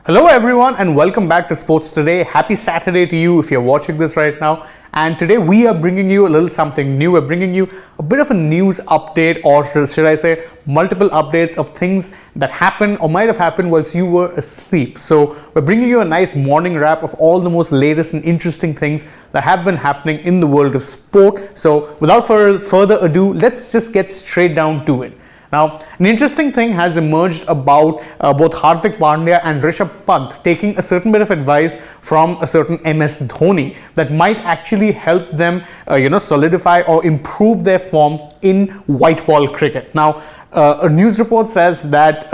Hello everyone and welcome back to Sports Today. Happy Saturday to you if you're watching this right now. And today we are bringing you a little something new. We're bringing you a bit of a news update, or should I say multiple updates of things that happened or might have happened whilst you were asleep. So we're bringing you a nice morning wrap of all the most latest and interesting things that have been happening in the world of sport. So without further ado, let's just get straight down to it. Now, an interesting thing has emerged about both Hardik Pandya and Rishabh Pant taking a certain bit of advice from a certain MS Dhoni that might actually help them, solidify or improve their form in white ball cricket. Now, a news report says that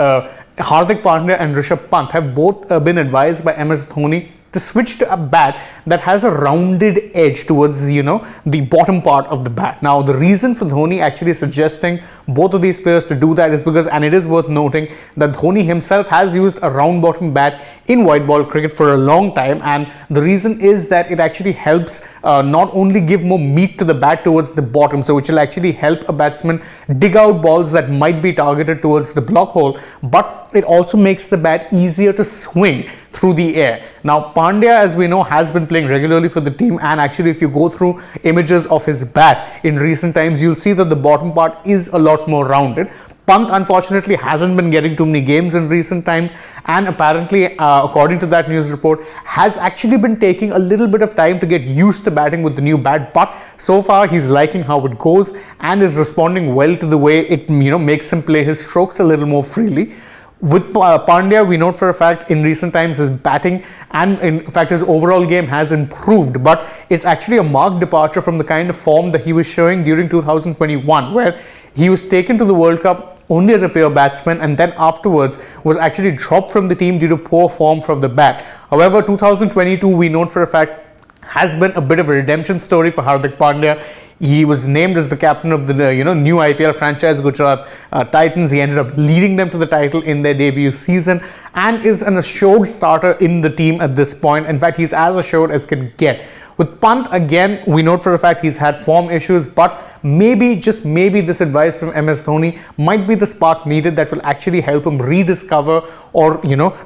Hardik Pandya and Rishabh Pant have both been advised by MS Dhoni to switch to a bat that has a rounded edge towards the bottom part of the bat. Now the reason for Dhoni actually suggesting both of these players to do that is because, and it is worth noting, that Dhoni himself has used a round bottom bat in white ball cricket for a long time, and the reason is that it actually helps not only give more meat to the bat towards the bottom, so which will actually help a batsman dig out balls that might be targeted towards the block hole, but it also makes the bat easier to swing through the air. Now Pandya, as we know, has been playing regularly for the team, and actually if you go through images of his bat in recent times, you'll see that the bottom part is a lot more rounded. Pant unfortunately hasn't been getting too many games in recent times, and apparently according to that news report has actually been taking a little bit of time to get used to batting with the new bat, but so far he's liking how it goes and is responding well to the way it makes him play his strokes a little more freely. With Pandya, we know for a fact in recent times his batting and in fact his overall game has improved, but it's actually a marked departure from the kind of form that he was showing during 2021, where he was taken to the World Cup only as a pure batsman and then afterwards was actually dropped from the team due to poor form from the bat. However, 2022 we know for a fact has been a bit of a redemption story for Hardik Pandya. He was named as the captain of the new IPL franchise Gujarat Titans. He ended up leading them to the title in their debut season and is an assured starter in the team at this point. In fact, he's as assured as can get. With Pant, again, we know for a fact he's had form issues, but maybe, just maybe, this advice from MS Dhoni might be the spark needed that will actually help him rediscover or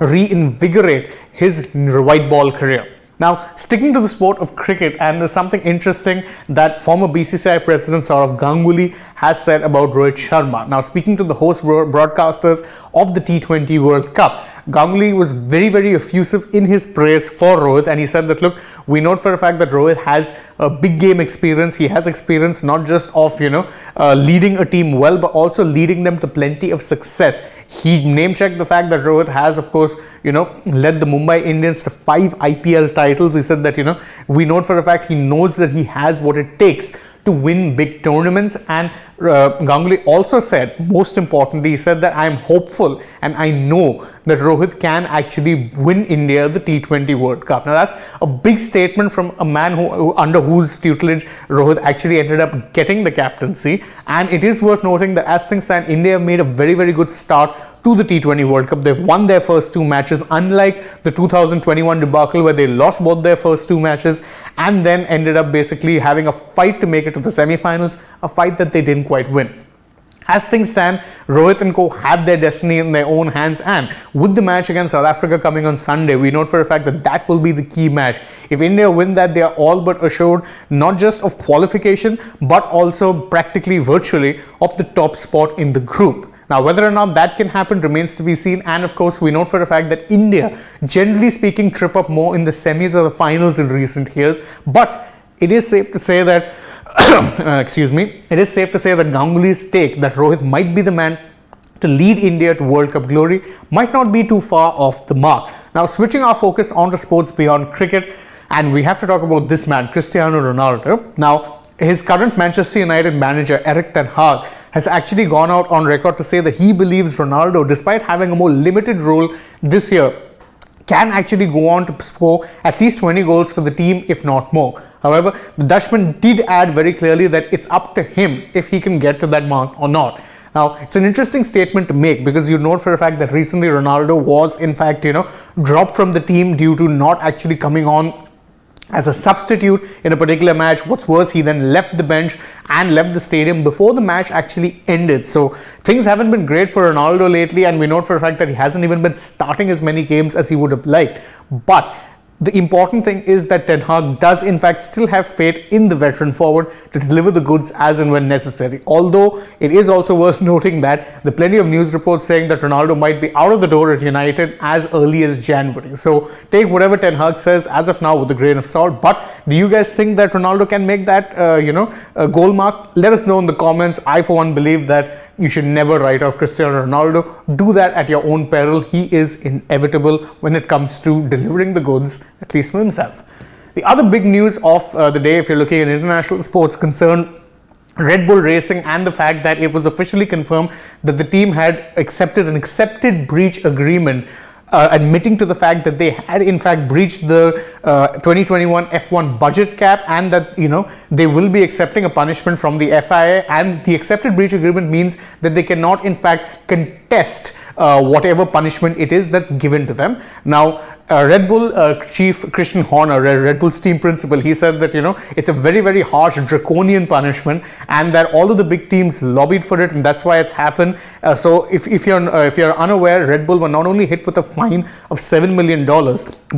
reinvigorate his white ball career. Now, sticking to the sport of cricket, and there's something interesting that former BCCI president Saurav Ganguly has said about Rohit Sharma. Now, speaking to the host broadcasters of the T20 World Cup, Ganguly was very, very effusive in his praise for Rohit, and he said that, look, we know for a fact that Rohit has a big game experience. He has experience not just of leading a team well, but also leading them to plenty of success. He name-checked the fact that Rohit has, of course, led the Mumbai Indians to 5 IPL titles. He said that, we know for a fact he knows that he has what it takes to win big tournaments. And Ganguly also said, most importantly, he said that I am hopeful and I know that Rohit can actually win India the T20 World Cup. Now that's a big statement from a man who under whose tutelage Rohit actually ended up getting the captaincy. And it is worth noting that as things stand, India have made a very, very good start to the T20 World Cup. They've won their first 2 matches, unlike the 2021 debacle where they lost both their first 2 matches and then ended up basically having a fight to make it to the semi-finals, a fight that they didn't quite win. As things stand, Rohit and co had their destiny in their own hands, and with the match against South Africa coming on Sunday, we know for a fact that that will be the key match. If India win that, they are all but assured not just of qualification but also practically virtually of the top spot in the group. Now, whether or not that can happen remains to be seen, and of course we know for a fact that India, generally speaking, trip up more in the semis or the finals in recent years, but it is safe to say that it is safe to say that Ganguly's take that Rohit might be the man to lead India to World Cup glory might not be too far off the mark. Now, switching our focus onto sports beyond cricket, and we have to talk about this man, Cristiano Ronaldo. Now, his current Manchester United manager, Erik ten Hag, has actually gone out on record to say that he believes Ronaldo, despite having a more limited role this year, can actually go on to score at least 20 goals for the team, if not more. However, the Dutchman did add very clearly that it's up to him if he can get to that mark or not. Now, it's an interesting statement to make because you know for a fact that recently Ronaldo was in fact, dropped from the team due to not actually coming on as a substitute in a particular match. What's worse, he then left the bench and left the stadium before the match actually ended. So things haven't been great for Ronaldo lately, and we know for a fact that he hasn't even been starting as many games as he would have liked. But the important thing is that Ten Hag does in fact still have faith in the veteran forward to deliver the goods as and when necessary. Although it is also worth noting that there are plenty of news reports saying that Ronaldo might be out of the door at United as early as January. So take whatever Ten Hag says as of now with a grain of salt. But do you guys think that Ronaldo can make that a goal mark? Let us know in the comments. I for one believe that you should never write off Cristiano Ronaldo. Do that at your own peril. He is inevitable when it comes to delivering the goods, at least for himself. The other big news of the day, if you're looking at international sports, concern Red Bull Racing and the fact that it was officially confirmed that the team had accepted an accepted breach agreement, admitting to the fact that they had in fact breached the 2021 F1 budget cap, and that they will be accepting a punishment from the FIA. And the accepted breach agreement means that they cannot in fact contest whatever punishment it is that's given to them. Now Red Bull chief Christian Horner, Red Bull's team principal, he said that it's a very, very harsh draconian punishment, and that all of the big teams lobbied for it, and that's why it's happened. So if you're unaware, Red Bull were not only hit with a fine of $7 million,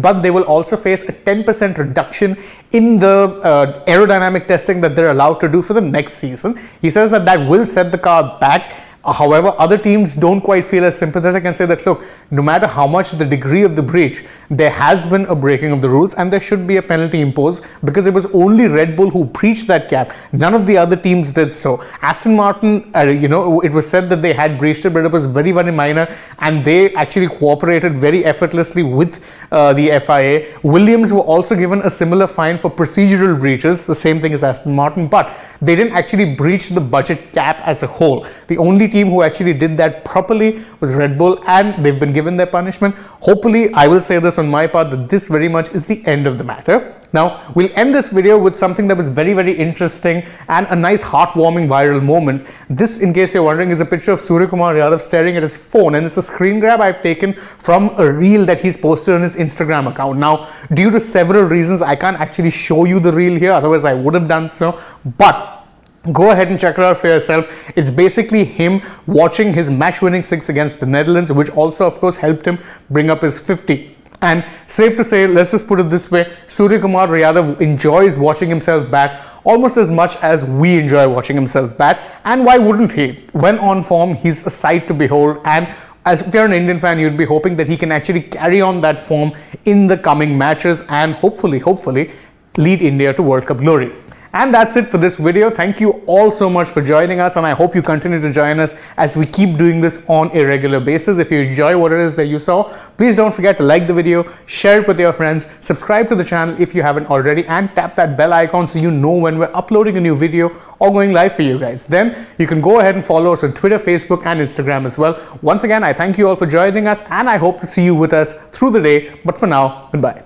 but they will also face a 10% reduction in the aerodynamic testing that they're allowed to do for the next season. He says that that will set the car back. However, other teams don't quite feel as sympathetic and say that, look, no matter how much the degree of the breach, there has been a breaking of the rules and there should be a penalty imposed, because it was only Red Bull who breached that cap. None of the other teams did so. Aston Martin, it was said that they had breached it, but it was very, very minor, and they actually cooperated very effortlessly with the FIA. Williams were also given a similar fine for procedural breaches, the same thing as Aston Martin, but they didn't actually breach the budget cap as a whole. The only team who actually did that properly was Red Bull, and they've been given their punishment. Hopefully, I will say this on my part, that this very much is the end of the matter. Now, we'll end this video with something that was very, very interesting and a nice heartwarming viral moment. This, in case you're wondering, is a picture of Suryakumar Yadav staring at his phone, and it's a screen grab I've taken from a reel that he's posted on his Instagram account. Now, due to several reasons, I can't actually show you the reel here, otherwise I would have done so, but go ahead and check it out for yourself. It's basically him watching his match-winning six against the Netherlands, which also, of course, helped him bring up his 50. And safe to say, let's just put it this way, Suryakumar Yadav enjoys watching himself bat almost as much as we enjoy watching himself bat. And why wouldn't he? When on form, he's a sight to behold. And as if you're an Indian fan, you'd be hoping that he can actually carry on that form in the coming matches and hopefully lead India to World Cup glory. And that's it for this video. Thank you all so much for joining us, and I hope you continue to join us as we keep doing this on a regular basis. If you enjoy what it is that you saw, please don't forget to like the video, share it with your friends, subscribe to the channel if you haven't already, and tap that bell icon so you know when we're uploading a new video or going live for you guys. Then you can go ahead and follow us on Twitter, Facebook, and Instagram as well. Once again, I thank you all for joining us, and I hope to see you with us through the day. But for now, goodbye.